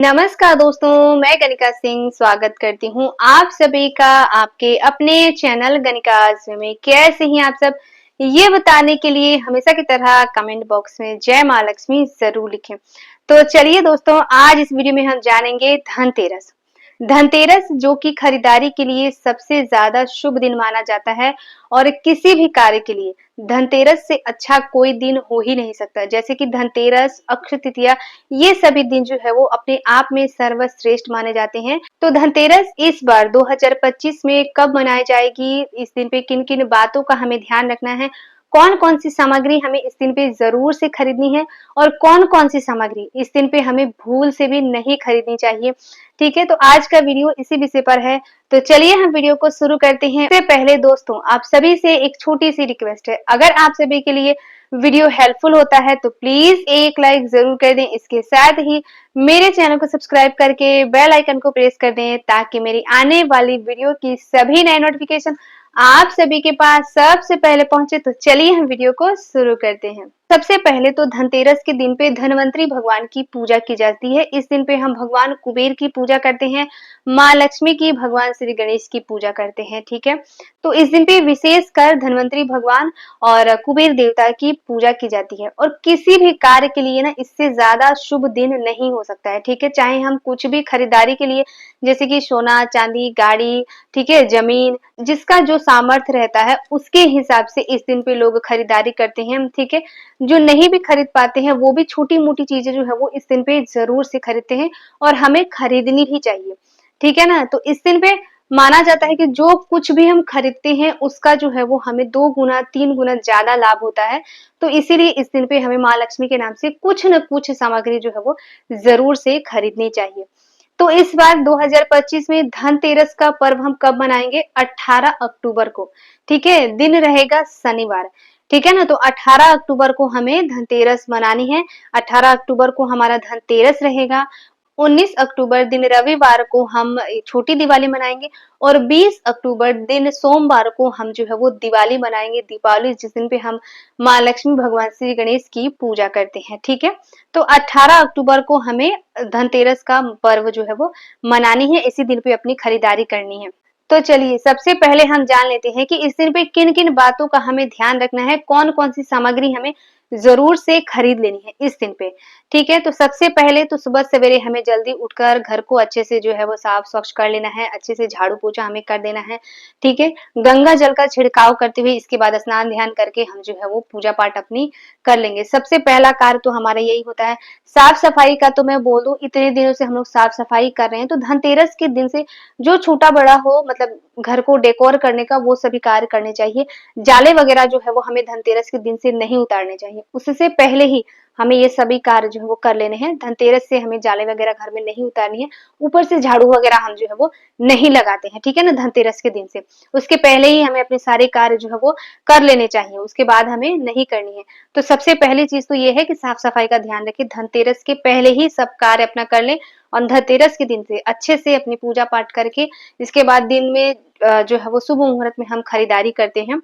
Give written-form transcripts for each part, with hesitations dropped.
नमस्कार दोस्तों, मैं गनिका सिंह स्वागत करती हूँ आप सभी का आपके अपने चैनल गनिकाज में। कैसे हैं आप सब, ये बताने के लिए हमेशा की तरह कमेंट बॉक्स में जय माँ लक्ष्मी जरूर लिखें। तो चलिए दोस्तों, आज इस वीडियो में हम जानेंगे धनतेरस। धनतेरस जो कि खरीदारी के लिए सबसे ज्यादा शुभ दिन माना जाता है और किसी भी कार्य के लिए धनतेरस से अच्छा कोई दिन हो ही नहीं सकता। जैसे कि धनतेरस, अक्षय तृतीया, ये सभी दिन जो है वो अपने आप में सर्वश्रेष्ठ माने जाते हैं। तो धनतेरस इस बार 2025 में कब मनाई जाएगी, इस दिन पे किन किन बातों का हमें ध्यान रखना है, कौन कौन सी सामग्री हमें इस दिन पे जरूर से खरीदनी है और कौन कौन सी सामग्री इस दिन पे हमें भूल से भी नहीं खरीदनी चाहिए। ठीक है, तो आज का वीडियो इसी विषय पर है। तो चलिए हम वीडियो को शुरू करते हैं। इससे पहले दोस्तों, आप सभी से एक छोटी सी रिक्वेस्ट है, अगर आप सभी के लिए वीडियो हेल्पफुल होता है तो प्लीज एक लाइक जरूर कर दें। इसके साथ ही मेरे चैनल को सब्सक्राइब करके बेल आइकन को प्रेस कर दें ताकि मेरी आने वाली वीडियो की सभी नए नोटिफिकेशन आप सभी के पास सबसे पहले पहुंचे। तो चलिए हम वीडियो को शुरू करते हैं। सबसे पहले तो धनतेरस के दिन पे धनवंतरी भगवान की पूजा की जाती है। इस दिन पे हम भगवान कुबेर की पूजा करते हैं, माँ लक्ष्मी की, भगवान श्री गणेश की पूजा करते हैं। ठीक है, तो इस दिन पे विशेष कर धनवंतरी भगवान और कुबेर देवता की पूजा की जाती है। और किसी भी कार्य के लिए ना इससे ज्यादा शुभ दिन नहीं हो सकता है। ठीक है, चाहे हम कुछ भी खरीदारी के लिए, जैसे कि सोना चांदी, गाड़ी, ठीक है, जमीन, जिसका जो सामर्थ्य रहता है उसके हिसाब से इस दिन पे लोग खरीदारी करते हैं। ठीक है, जो नहीं भी खरीद पाते हैं वो भी छोटी मोटी चीजें जो है वो इस दिन पे जरूर से खरीदते हैं और हमें खरीदनी भी चाहिए। ठीक है ना, तो इस दिन पे माना जाता है कि जो कुछ भी हम खरीदते हैं उसका जो है वो हमें 2 गुना 3 गुना ज्यादा लाभ होता है। तो इसीलिए इस दिन पे हमें माँ लक्ष्मी के नाम से कुछ न कुछ सामग्री जो है वो जरूर से खरीदनी चाहिए। तो इस बार 2025 में धनतेरस का पर्व हम कब मनाएंगे? 18 अक्टूबर को। ठीक है, दिन रहेगा शनिवार। ठीक है ना, तो 18 अक्टूबर को हमें धनतेरस मनानी है। 18 अक्टूबर को हमारा धनतेरस रहेगा। 19 अक्टूबर दिन रविवार को हम छोटी दिवाली मनाएंगे और 20 अक्टूबर दिन सोमवार को हम जो है वो दिवाली मनाएंगे, दीपावली, जिस दिन पे हम माँ लक्ष्मी, भगवान श्री गणेश की पूजा करते हैं। ठीक है, तो 18 अक्टूबर को हमें धनतेरस का पर्व जो है वो मनानी है, इसी दिन पे अपनी खरीदारी करनी है। तो चलिए सबसे पहले हम जान लेते हैं कि इस दिन पे किन किन बातों का हमें ध्यान रखना है, कौन कौन सी सामग्री हमें जरूर से खरीद लेनी है इस दिन पे। ठीक है, तो सबसे पहले तो सुबह सवेरे हमें जल्दी उठकर घर को अच्छे से जो है वो साफ स्वच्छ कर लेना है, अच्छे से झाड़ू पोछा हमें कर देना है। ठीक है, गंगा जल का छिड़काव करते हुए इसके बाद स्नान ध्यान करके हम जो है वो पूजा पाठ अपनी कर लेंगे। सबसे पहला कार्य तो हमारा यही होता है। साफ सफाई का तो मैं बोल दूं, इतने दिनों से हम लोग साफ सफाई कर रहे हैं, तो धनतेरस के दिन से जो छोटा बड़ा हो, मतलब घर को डेकोर करने का, वो सभी कार्य करने चाहिए। जाले वगैरह जो है वो हमें धनतेरस के दिन से नहीं उतारने चाहिए, उससे पहले ही हमें ये सभी कार्य जो है वो कर लेने हैं। धनतेरस से हमें जाले वगैरह घर में नहीं उतारनी है, ऊपर से झाड़ू वगैरह हम जो है वो नहीं लगाते हैं। ठीक है ना, धनतेरस के दिन से, उसके पहले ही हमें अपने सारे कार्य जो है वो कर लेने चाहिए, उसके बाद हमें नहीं करनी है। तो सबसे पहली चीज तो ये है कि साफ सफाई का ध्यान रखें, धनतेरस के पहले ही सब कार्य अपना कर लें और धनतेरस के दिन से अच्छे से अपनी पूजा पाठ करके इसके बाद दिन में जो है वो शुभ मुहूर्त में हम खरीदारी करते हैं।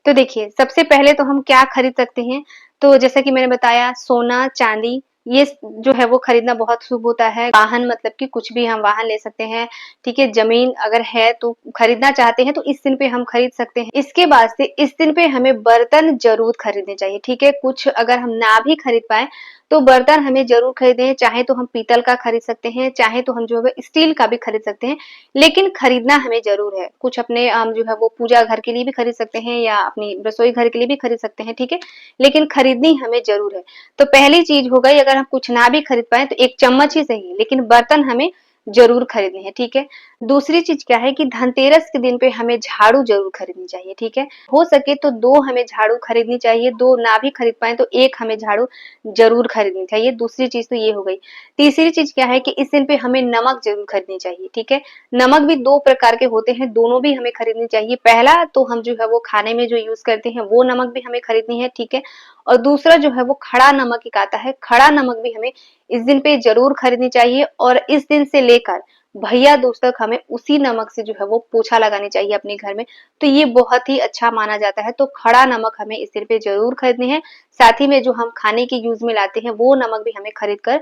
तो देखिए सबसे पहले तो हम क्या खरीद सकते हैं, तो जैसा कि मैंने बताया, सोना चांदी, ये जो है वो खरीदना बहुत शुभ होता है। वाहन, मतलब कि कुछ भी हम वाहन ले सकते हैं। ठीक है, जमीन अगर है तो खरीदना चाहते हैं तो इस दिन पे हम खरीद सकते हैं। इसके बाद से इस दिन पे हमें बर्तन जरूर खरीदने चाहिए। ठीक है, कुछ अगर हम ना भी खरीद पाए तो बर्तन हमें जरूर खरीदें, चाहे तो हम पीतल का खरीद सकते हैं, चाहे तो हम जो है स्टील का भी खरीद सकते हैं, लेकिन खरीदना हमें जरूर है। कुछ अपने जो है वो पूजा घर के लिए भी खरीद सकते हैं या अपनी रसोई घर के लिए भी खरीद सकते हैं। ठीक है, लेकिन खरीदनी हमें जरूर है। तो पहली चीज हो गई, अगर हम कुछ ना भी खरीद पाए तो एक चम्मच ही सही, लेकिन बर्तन हमें जरूर खरीदने हैं। ठीक है, दूसरी चीज क्या है कि धनतेरस के दिन पे हमें झाड़ू जरूर खरीदनी चाहिए। ठीक है, हो सके तो 2 हमें झाड़ू खरीदनी चाहिए, 2 ना भी खरीद पाए तो 1 हमें झाड़ू जरूर खरीदनी चाहिए। दूसरी चीज तो ये हो गई। तीसरी चीज क्या है कि इस दिन पे हमें नमक जरूर खरीदनी चाहिए। ठीक है, नमक भी 2 प्रकार के होते हैं, दोनों भी हमें खरीदनी चाहिए। पहला तो हम जो है वो खाने में जो यूज करते हैं वो नमक भी हमें खरीदनी है। ठीक है, और दूसरा जो है वो खड़ा नमक एक आता है, खड़ा नमक भी हमें इस दिन पे जरूर खरीदनी चाहिए। और इस दिन से लेकर भैया दूज तक हमें उसी नमक से जो है वो पोछा लगानी चाहिए अपने घर में। तो ये बहुत ही अच्छा माना जाता है। तो खड़ा नमक हमें इस दिन पे ज़रूर खरीदनी है। साथ ही में जो हम खाने के यूज़ में लाते हैं वो नमक भी हमें खरीद कर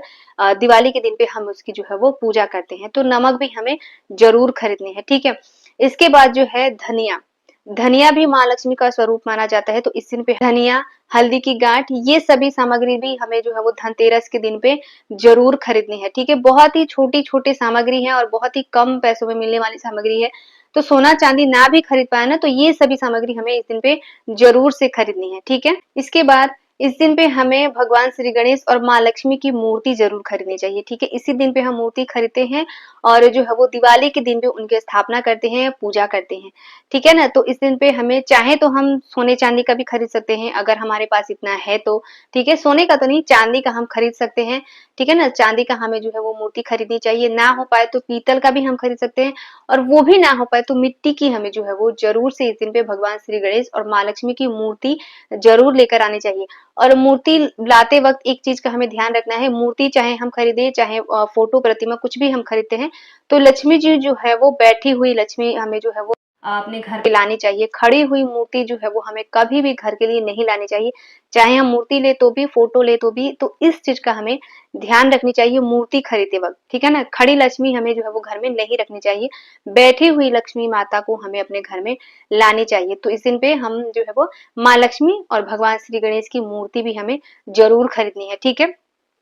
दिवाली के दिन पे हम उसकी जो है वो पूजा करते हैं। तो नमक भी हमें ज़रूर खरीदनी है, ठीक है? इसके बाद जो है धनिया, धनिया भी माँ लक्ष्मी का स्वरूप माना जाता है। तो इस दिन पे धनिया, हल्दी की गांठ, ये सभी सामग्री भी हमें जो है वो धनतेरस के दिन पे ज़रूर खरीदनी है, ठीक है? बहुत ही छोटी-छोटी सामग्री है और बहुत ही कम पैसों में मिलने वाली सामग्री है। तो सोना-चांदी ना भी खरीद पाए ना, तो ये सभी सामग्री हमें इस दिन पे ज़रूर से खरीदनी है, ठीक है? इसके बाद इस दिन पे हमें भगवान श्री गणेश और माँ लक्ष्मी की मूर्ति ज़रूर खरीदनी चाहिए, ठीक है? इसी दिन पे हम मूर्ति खरीदते हैं और जो है वो दिवाली के दिन पे उनकी स्थापना करते हैं, पूजा करते हैं, ठीक है ना? तो इस दिन पे हमें चाहे तो हम सोने-चांदी का भी खरीद सकते हैं, अगर हमारे पास इतना है तो, ठीक है? सोने का तो नहीं, चांदी का हम खरीद सकते हैं, ठीक है ना? चांदी का हमें जो है वो मूर्ति खरीदनी चाहिए, ना हो पाए तो पीतल का भी हम खरीद सकते हैं और वो भी ना हो पाए तो मिट्टी की हमें जो है वो ज़रूर से इस दिन पे भगवान श्री गणेश और माँ लक्ष्मी की मूर्ति ज़रूर लेकर आनी चाहिए। और मूर्ति लाते वक़्त एक चीज़ का हमें ध्यान रखना है, मूर्ति चाहे हम खरीदें, चाहे फ़ोटो प्रतिमा कुछ भी हम खरीदते हैं, तो लक्ष्मी जी जो है वो बैठी हुई लक्ष्मी हमें जो है वो अपने घर पे लानी चाहिए। खड़ी हुई मूर्ति जो है वो हमें कभी भी घर के लिए नहीं लानी चाहिए। चाहे हम मूर्ति ले तो भी, फ़ोटो ले तो भी, तो इस चीज़ का हमें ध्यान रखनी चाहिए मूर्ति खरीदते वक़्त, ठीक है ना? खड़ी लक्ष्मी हमें जो है वो घर में नहीं रखनी चाहिए। बैठी हुई लक्ष्मी माता को हमें अपने घर में लानी चाहिए। तो इस दिन पे हम जो है वो माँ लक्ष्मी और भगवान श्री गणेश की मूर्ति भी हमें ज़रूर खरीदनी है, ठीक है?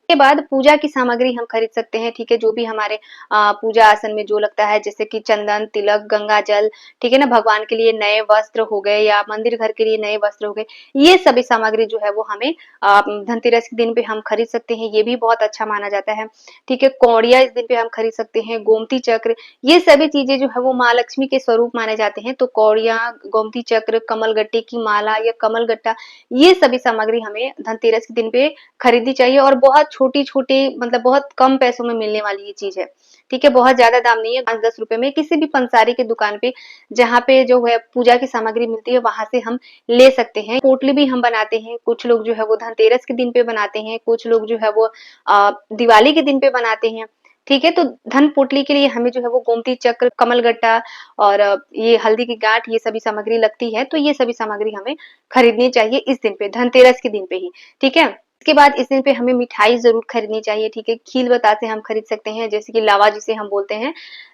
के बाद पूजा की सामग्री हम खरीद सकते हैं, ठीक है? जो भी हमारे पूजा आसन में जो लगता है, जैसे कि चंदन, तिलक, गंगा जल, ठीक है ना? भगवान के लिए नए वस्त्र हो गए या मंदिर घर के लिए नए वस्त्र हो गए, ये सभी सामग्री जो है वो हमें धनतेरस के दिन पे हम खरीद सकते हैं, ये भी बहुत अच्छा माना जाता है, ठीक है? कौड़ियाँ इस दिन पे हम खरीद सकते हैं, गोमती चक्र, ये सभी चीज़ें जो है वो माँ लक्ष्मी के स्वरूप माने जाते हैं। तो कौड़ियाँ, गोमती चक्र, कमलगट्टे की माला या कमलगट्टा, ये सभी सामग्री हमें धनतेरस के दिन पे खरीदनी चाहिए और बहुत छोटी-छोटी मतलब बहुत कम पैसों में मिलने वाली ये चीज़ है, ठीक है? बहुत ज़्यादा दाम नहीं है, 5-10 रुपए में किसी भी पंसारी की दुकान पे जहाँ पे जो है पूजा की सामग्री मिलती है, वहाँ से हम ले सकते हैं। पोटली भी हम बनाते हैं, कुछ लोग जो है वो धनतेरस के दिन पे बनाते हैं, कुछ लोग जो है वो दिवाली के दिन पे बनाते हैं, ठीक है? तो धन पोटली के लिए हमें जो है वो गोमती चक्र, कमलगट्टा और ये हल्दी की गाँठ, ये सभी सामग्री लगती है, तो ये सभी सामग्री हमें खरीदनी चाहिए इस दिन पे, धनतेरस के दिन पे ही, ठीक है? इसके बाद इस दिन पे हमें मिठाई ज़रूर खरीदनी चाहिए, ठीक है? खील बतासे हम खरीद सकते हैं, जैसे कि लावा जिसे हम बोलते हैं,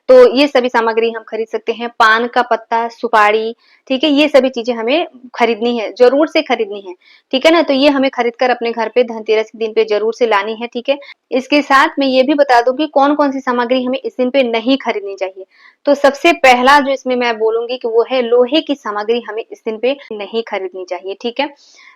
तो ये सभी सामग्री हम खरीद सकते हैं। पान का पत्ता, सुपारी, ठीक है? ये सभी चीज़ें हमें खरीदनी है, ज़रूर से खरीदनी है, ठीक है ना? तो ये हमें खरीद कर अपने घर पे धनतेरस के दिन पे ज़रूर से लानी है, ठीक है? इसके साथ मैं ये भी बता दूँ कि कौन-कौन सी सामग्री हमें इस दिन पे नहीं खरीदनी चाहिए। तो सबसे पहला जो इसमें मैं बोलूँगी कि वो है लोहे की सामग्री हमें इस दिन पे नहीं खरीदनी चाहिए, ठीक है?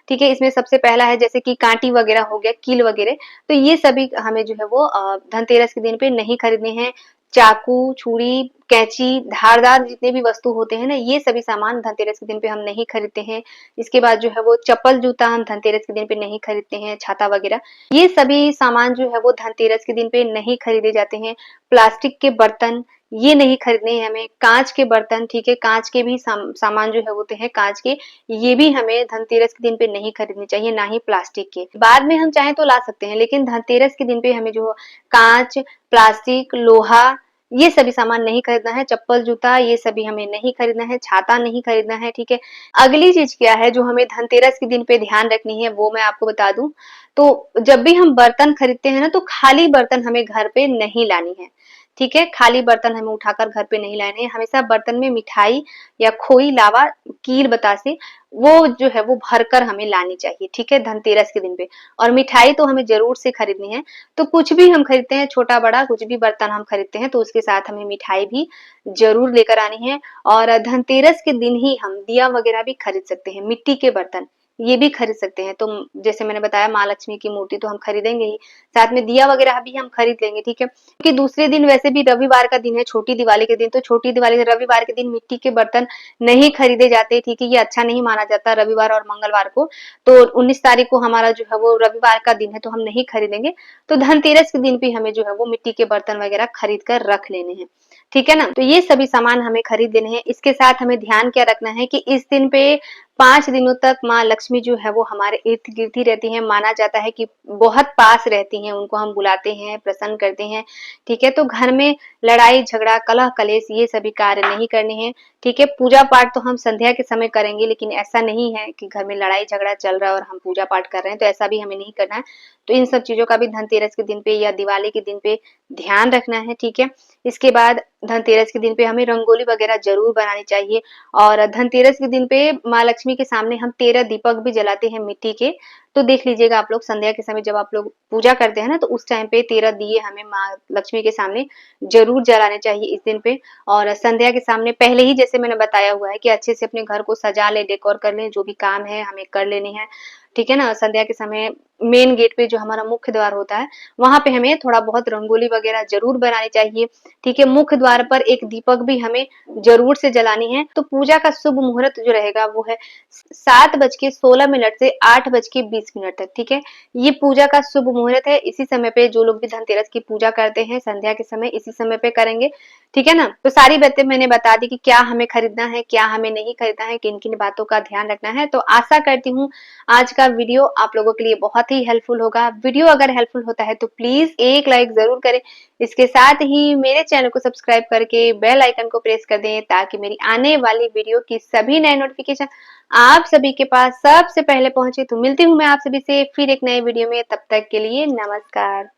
ठीक है? इसमें सबसे पहला है जैसे कि काँटी वगैरह हो गया, कील वगैरह, तो ये सभी हमें जो है वो धनतेरस के दिन पे नहीं खरीदने हैं। चाकू, छुरी, कैंची, धारदार जितने भी वस्तु होते हैं ना, ये सभी सामान धनतेरस के दिन पे हम नहीं खरीदते हैं। इसके बाद जो है वो चप्पल-जूता हम धनतेरस के दिन पे नहीं खरीदते हैं, छाता वगैरह। ये सभी सामान जो है वो धनतेरस के दिन पे नहीं खरीदे जाते हैं। प्लास्टिक के बर्तन, ये नहीं खरीदने हैं हमें। काँच के बर्तन, ठीक है? काँच के भी सामान जो है होते हैं काँच के, ये भी हमें धनतेरस के दिन पे नहीं खरीदने चाहिए, ना ही प्लास्टिक के। बाद में हम चाहें तो ला सकते हैं, लेकिन धनतेरस के दिन पे हमें जो काँच, प्लास्टिक, लोहा, ये सभी सामान नहीं खरीदना है। चप्पल-जूता ये सभी हमें नहीं खरीदना है, छाता नहीं खरीदना है, ठीक है? अगली चीज़ क्या है जो हमें धनतेरस के दिन पे ध्यान रखनी है, वो मैं आपको बता दूँ। तो जब भी हम बर्तन खरीदते हैं ना, तो खाली बर्तन हमें घर पे नहीं लानी है, ठीक है? खाली बर्तन हमें उठाकर घर पे नहीं लाने हैं। हमेशा बर्तन में मिठाई या खोई, लावा, कील बतासे, वो जो है वो भरकर हमें लानी चाहिए, ठीक है? धनतेरस के दिन पे। और मिठाई तो हमें ज़रूर से खरीदनी है। तो कुछ भी हम खरीदते हैं, छोटा-बड़ा कुछ भी बर्तन हम खरीदते हैं, तो उसके साथ हमें मिठाई भी ज़रूर लेकर आनी है। और धनतेरस के दिन ही हम दिया वगैरह भी खरीद सकते हैं, मिट्टी के बर्तन, ये भी खरीद सकते हैं। तो जैसे मैंने बताया माँ लक्ष्मी की मूर्ति तो हम खरीदेंगे ही, साथ में दिया वगैरह भी हम खरीद लेंगे, ठीक है? क्योंकि दूसरे दिन वैसे भी रविवार का दिन है, छोटी दिवाली के दिन, तो छोटी दिवाली रविवार के दिन मिट्टी के बर्तन नहीं खरीदे जाते, ठीक है? ये अच्छा नहीं माना जाता रविवार और मंगलवार को। तो 19 तारीख को हमारा जो है वो रविवार का दिन है, तो हम नहीं खरीदेंगे। तो धनतेरस के दिन भी हमें जो है वो मिट्टी के बर्तन वगैरह खरीद कर रख लेने हैं, ठीक है ना? तो ये सभी सामान हमें खरीद लेने हैं। इसके साथ हमें ध्यान क्या रखना है कि इस दिन पे 5 दिनों तक माँ लक्ष्मी जो है वो हमारे इर्द-गिर्द ही रहती हैं। माना जाता है कि बहुत पास रहती हैं, उनको हम बुलाते हैं, प्रसन्न करते हैं, ठीक है? तो घर में लड़ाई, झगड़ा, कलह, कलेश ये सभी कार्य नहीं करने हैं, ठीक है? पूजा-पाठ तो हम संध्या के समय करेंगे, लेकिन ऐसा नहीं है कि घर में लड़ाई-झगड़ा चल रहा है और हम पूजा-पाठ कर रहे हैं, तो ऐसा भी हमें नहीं करना है। तो इन सब चीज़ों का भी धनतेरस के दिन पे या दिवाली के दिन पे ध्यान रखना है, ठीक है? इसके बाद धनतेरस के दिन पे हमें रंगोली वगैरह ज़रूर बनानी चाहिए और धनतेरस के दिन पे माँ लक्ष्मी के सामने हम 13 दीपक भी जलाते हैं मिट्टी के। तो देख लीजिएगा आप लोग संध्या के समय जब आप लोग पूजा करते हैं ना, तो उस टाइम पे 13 दिए हमें माँ लक्ष्मी के सामने ज़रूर जलाने चाहिए इस दिन पे। और संध्या के सामने पहले ही जैसे मैंने बताया हुआ है कि अच्छे से अपने घर को सजा लें, डेकोर कर लें, जो भी काम है हमें कर लेने हैं, ठीक है ना? संध्या के समय मेन गेट पे जो हमारा मुख्य द्वार होता है, वहाँ पे हमें थोड़ा बहुत रंगोली वगैरह ज़रूर बनानी चाहिए, ठीक है? मुख्य द्वार पर एक दीपक भी हमें ज़रूर से जलानी है। तो पूजा का शुभ मुहूर्त जो रहेगा वो है 7:16 से 8:20 तक, ठीक है? ये पूजा का शुभ मुहूर्त है। इसी समय पे जो लोग भी धनतेरस की पूजा करते हैं, संध्या के समय इसी समय पे करेंगे, ठीक है ना? तो सारी बातें मैंने बता दी कि क्या हमें खरीदना है, क्या हमें नहीं खरीदना है, किन-किन बातों का ध्यान रखना है। तो आशा करती हूँ आज का वीडियो आप लोगों के लिए बहुत ही हेल्पफुल होगा। वीडियो अगर हेल्पफुल होता है तो प्लीज़ एक लाइक ज़रूर करें। इसके साथ ही मेरे चैनल को सब्सक्राइब करके बेल आइकन को प्रेस कर दें ताकि मेरी आने वाली वीडियो की सभी नए नोटिफिकेशन आप सभी के पास सबसे पहले पहुंचे। तो मिलती हूँ मैं आप सभी से फिर एक नए वीडियो में, तब तक के लिए नमस्कार।